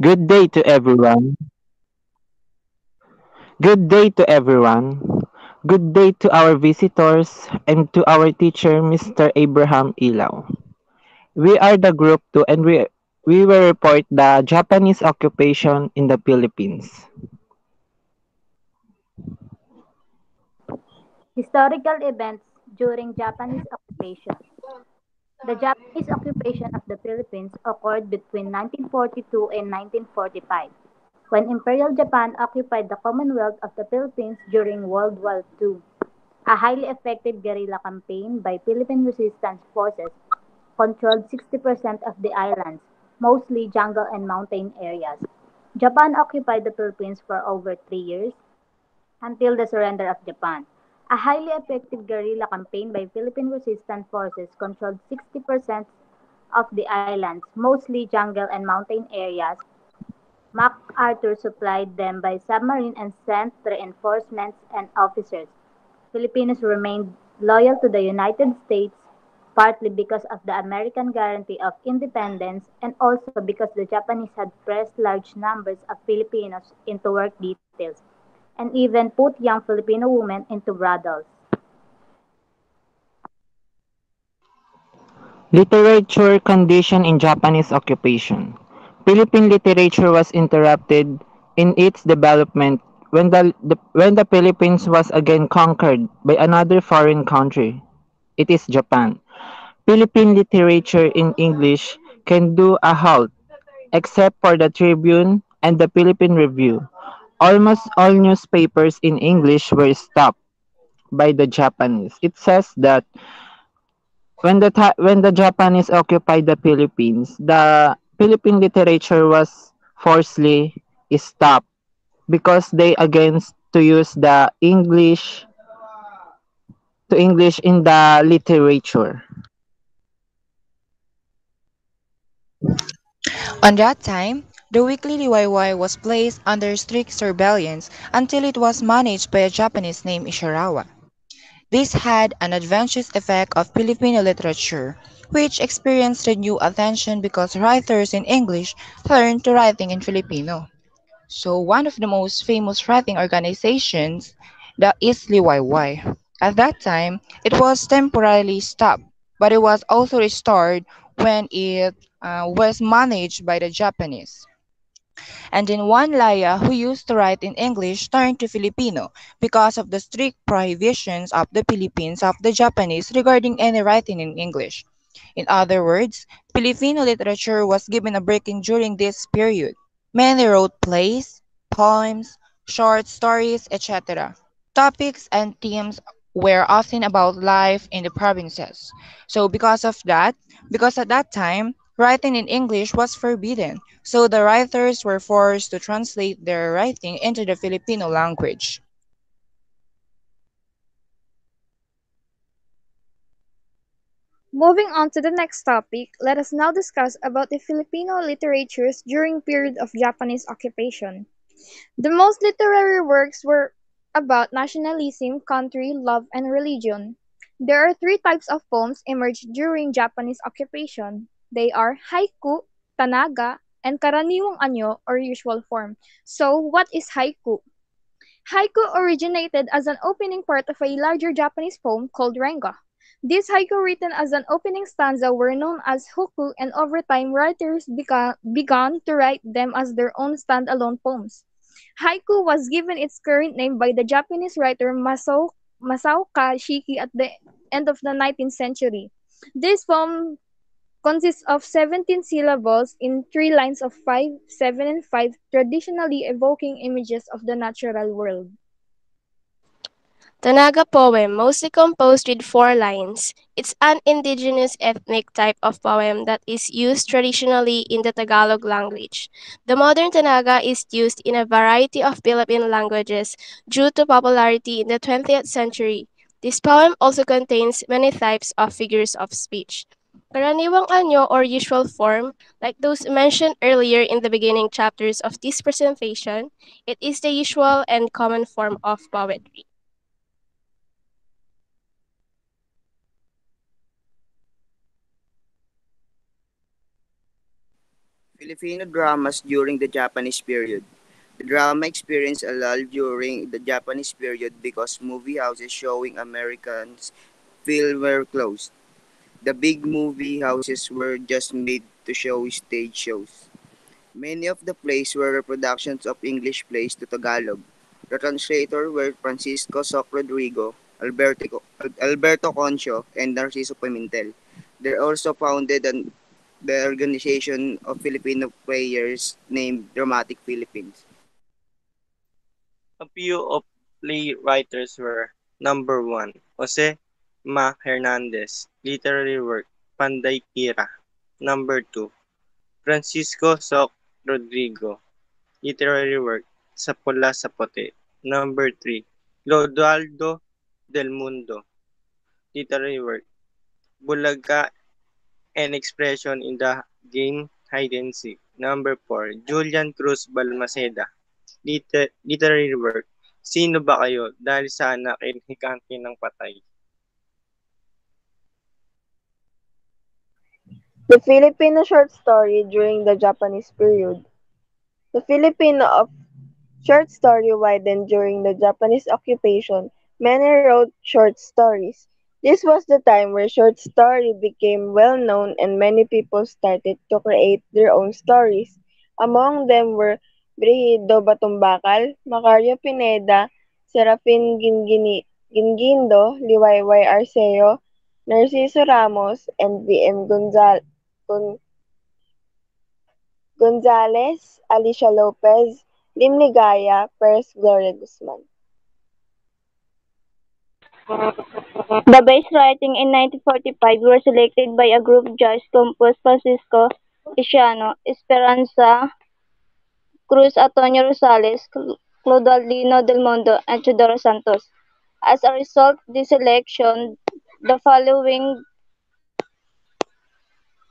Good day to everyone. Good day to everyone. Good day to our visitors and to our teacher, Mr. Abraham Ilaw. We are the group 2 and we will report the Japanese occupation in the Philippines. Historical events during Japanese occupation. The Japanese occupation of the Philippines occurred between 1942 and 1945, when Imperial Japan occupied the Commonwealth of the Philippines during World War II. A highly effective guerrilla campaign by Philippine resistance forces controlled 60% of the islands, mostly jungle and mountain areas. Japan occupied the Philippines for over 3 years, until the surrender of Japan. A highly effective guerrilla campaign by Philippine resistance forces controlled 60% of the islands, mostly jungle and mountain areas. MacArthur supplied them by submarine and sent reinforcements and officers. Filipinos remained loyal to the United States, partly because of the American guarantee of independence and also because the Japanese had pressed large numbers of Filipinos into work details and even put young Filipino women into brothels. Literature condition in Japanese occupation. Philippine literature was interrupted in its development when the Philippines was again conquered by another foreign country. It is Japan. Philippine literature in English can do a halt, except for the Tribune and the Philippine Review. Almost all newspapers in English were stopped by the Japanese. It says that when the Japanese occupied the Philippines, the Philippine literature was forcibly stopped because they against to use the English in the literature. On that time, the weekly Liwayway was placed under strict surveillance until it was managed by a Japanese named Ishirawa. This had an advantageous effect of Filipino literature, which experienced renewed attention because writers in English turned to writing in Filipino. So one of the most famous writing organizations, the is Liwayway. At that time, it was temporarily stopped, but it was also restored when it was managed by the Japanese. And then one Laya who used to write in English turned to Filipino because of the strict prohibitions of the Philippines of the Japanese regarding any writing in English. In other words, Filipino literature was given a breaking during this period. Many wrote plays, poems, short stories, etc. Topics and themes were often about life in the provinces. So because at that time, writing in English was forbidden, so the writers were forced to translate their writing into the Filipino language. Moving on to the next topic, let us now discuss about the Filipino literatures during period of Japanese occupation. The most literary works were about nationalism, country, love, and religion. There are three types of poems emerged during Japanese occupation. They are haiku, tanaga, and karaniwang anyo or usual form. So, what is haiku? Haiku originated as an opening part of a larger Japanese poem called renga. These haiku written as an opening stanza were known as hokku, and over time writers began to write them as their own standalone poems. Haiku was given its current name by the Japanese writer Masao Kashiki at the end of the 19th century. This poem consists of 17 syllables in three lines of 5, 7, and 5, traditionally evoking images of the natural world. Tanaga poem, mostly composed with 4 lines. It's an indigenous ethnic type of poem that is used traditionally in the Tagalog language. The modern Tanaga is used in a variety of Philippine languages due to popularity in the 20th century. This poem also contains many types of figures of speech. Karaniwang anyo or usual form, like those mentioned earlier in the beginning chapters of this presentation, it is the usual and common form of poetry. Filipino dramas during the Japanese period. The drama experienced a lull during the Japanese period because movie houses showing Americans film were closed. The big movie houses were just made to show stage shows. Many of the plays were reproductions of English plays to Tagalog. The translators were Francisco Soc Rodrigo, Alberto Concho, and Narciso Pimentel. They also founded the organization of Filipino players named Dramatic Philippines. A few of playwriters were: number 1, Jose Ma Hernandez, literary work, Panday Kira. Number 2, Francisco Soc Rodrigo, literary work, Sa Pula sa Puti. Number 3, Clodoaldo del Mundo, literary work, Bulaga and Expression in the Game Hide and Seek. Number 4, Julian Cruz Balmaceda, literary work, Sino ba kayo? Dahil sana kinhikante ng patay. The Filipino short story during the Japanese period. The Filipino of short story widened during the Japanese occupation. Many wrote short stories. This was the time where short story became well known and many people started to create their own stories. Among them were Brigido Batumbakal, Macario Pineda, Serafin Gingindo, Liwayway Arceo, Narciso Ramos, and V.M. Gonzales, Alicia Lopez, Lim Ligaya, Pers Gloria Guzman. The base writing in 1945 were selected by a group judge composed Francisco Isiano, Esperanza Cruz, Antonio Rosales, Clodalino del Mundo, and Chidoro Santos. As a result of this selection, the following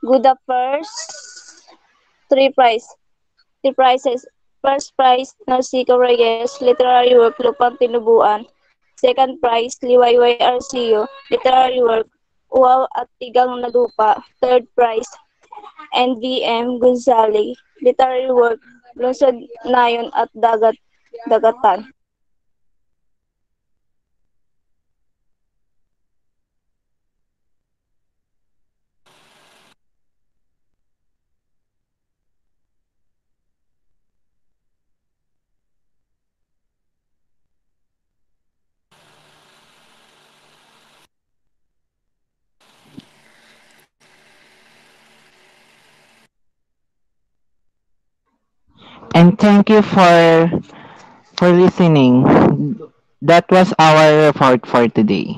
good the first three prize three prizes. First prize, Narciso Reyes, literary work, Lupang Tinubuan. Second prize, Liwayway Arceo, literary work, Uwaw at Tigang na Lupa. Third prize, NVM Gonzales, literary work, Lungsod Nayon at Dagatan. And thank you for listening. That was our report for today.